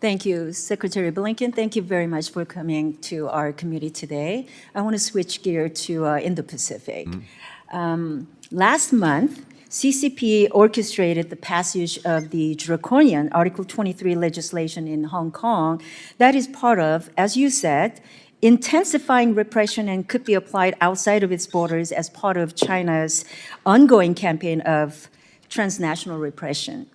Thank you, Secretary Blinken. Thank you very much for coming to our committee today. I want to switch gear to Indo-Pacific. Last month, CCP orchestrated the passage of the draconian Article 23 legislation in Hong Kong that is part of, as you said, intensifying repression and could be applied outside of its borders as part of China's ongoing campaign of transnational repression.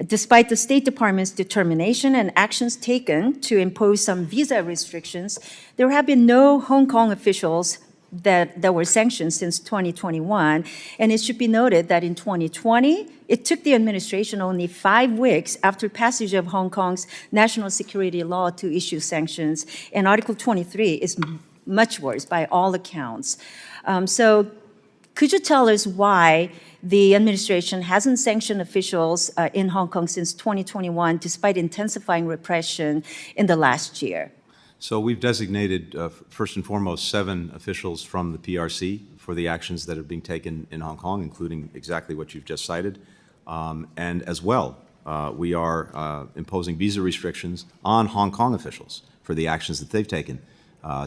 Despite the State Department's determination and actions taken to impose some visa restrictions, there have been no Hong Kong officials that were sanctioned since 2021. And it should be noted that in 2020, it took the administration only 5 weeks after passage of Hong Kong's national security law to issue sanctions. And Article 23 is much worse by all accounts. So could you tell us why the administration hasn't sanctioned officials in Hong Kong since 2021, despite intensifying repression in the last year? So we've designated, first and foremost, 7 officials from the PRC for the actions that are being taken in Hong Kong, including exactly what you've just cited. And as well, we are imposing visa restrictions on Hong Kong officials for the actions that they've taken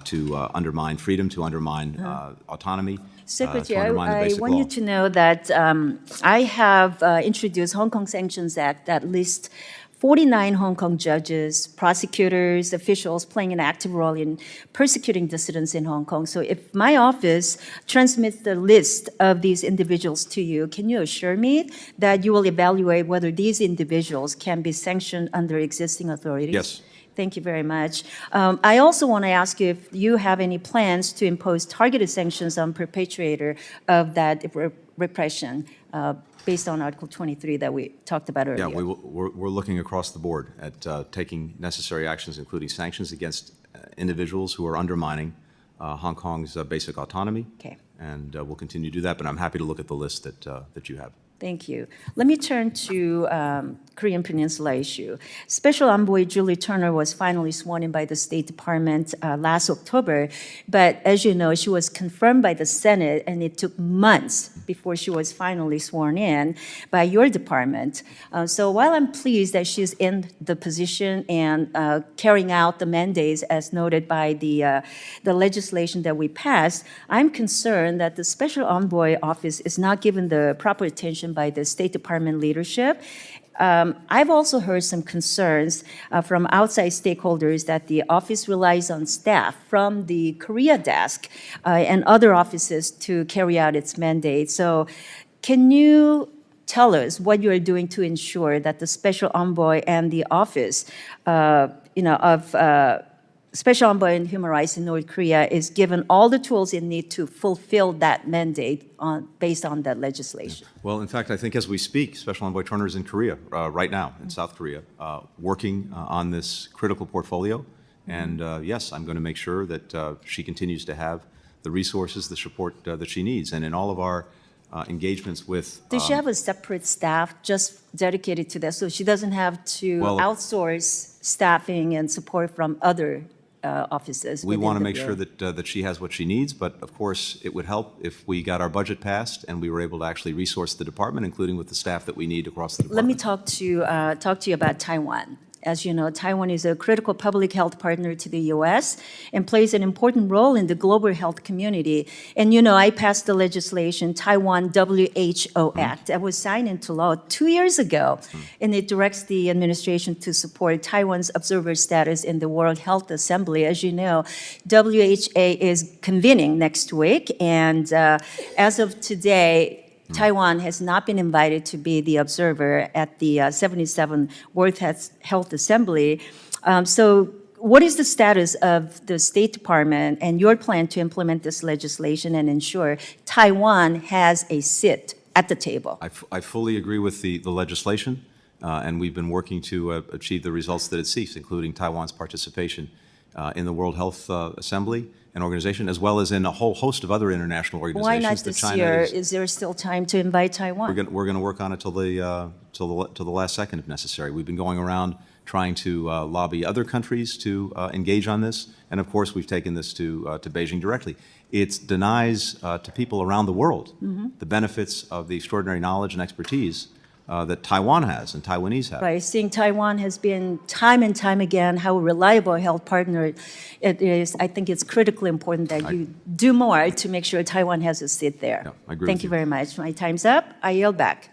to undermine freedom, to undermine autonomy. Secretary, I want you to know that I have introduced Hong Kong Sanctions Act that lists 49 Hong Kong judges, prosecutors, officials playing an active role in persecuting dissidents in Hong Kong. So if my office transmits the list of these individuals to you, can you assure me that you will evaluate whether these individuals can be sanctioned under existing authorities? Yes. Thank you very much. I also want to ask you if you have any plans to impose targeted sanctions on perpetrator of that repression based on Article 23 that we talked about earlier. Yeah, we're looking across the board at taking necessary actions, including sanctions against individuals who are undermining Hong Kong's basic autonomy. Okay. And we'll continue to do that, but I'm happy to look at the list that you have. Thank you. Let me turn to Korean Peninsula issue. Special Envoy Julie Turner was finally sworn in by the State Department last October, but as you know, she was confirmed by the Senate, and it took months before she was finally sworn in by your department. So while I'm pleased that she's in the position and carrying out the mandates as noted by the legislation that we passed, I'm concerned that the Special Envoy Office is not given the proper attention by the State Department leadership. I've also heard some concerns from outside stakeholders that the office relies on staff from the Korea desk and other offices to carry out its mandate. So can you tell us what you are doing to ensure that the Special Envoy and the office of Special Envoy on Human Rights in North Korea is given all the tools it needs to fulfill that mandate based on that legislation? Well, in fact, I think as we speak, Special Envoy Turner is in Korea right now, in South Korea, working on this critical portfolio. And yes, I'm going to make sure that she continues to have the resources, the support that she needs. And in all of our engagements with... Does she have a separate staff just dedicated to that, so she doesn't have to outsource staffing and support from other offices? We want to make sure that she has what she needs, but of course it would help if we got our budget passed and we were able to actually resource the department, including with the staff that we need across the department. Let me talk to you about Taiwan. As you know, Taiwan is a critical public health partner to the U.S. and plays an important role in the global health community. And you know, I passed the legislation, Taiwan WHO Act, that was signed into law 2 years ago. And it directs the administration to support Taiwan's observer status in the World Health Assembly. As you know, WHO is convening next week. And as of today, Taiwan has not been invited to be the observer at the 77th World Health Assembly. So what is the status of the State Department and your plan to implement this legislation and ensure Taiwan has a seat at the table? I fully agree with the legislation, and we've been working to achieve the results that it seeks, including Taiwan's participation in the World Health Assembly and organization, as well as in a whole host of other international organizations. Why not this year? Is there still time to invite Taiwan? We're going to work on it till the last second, if necessary. We've been going around trying to lobby other countries to engage on this, and of course we've taken this to Beijing directly. It denies to people around the world the benefits of the extraordinary knowledge and expertise that Taiwan has and Taiwanese have. Right, seeing Taiwan has been time and time again how reliable a health partner it is. I think it's critically important that you do more to make sure Taiwan has a seat there. Yeah, I agree Thank with you you. very much. My time's up. I yield back.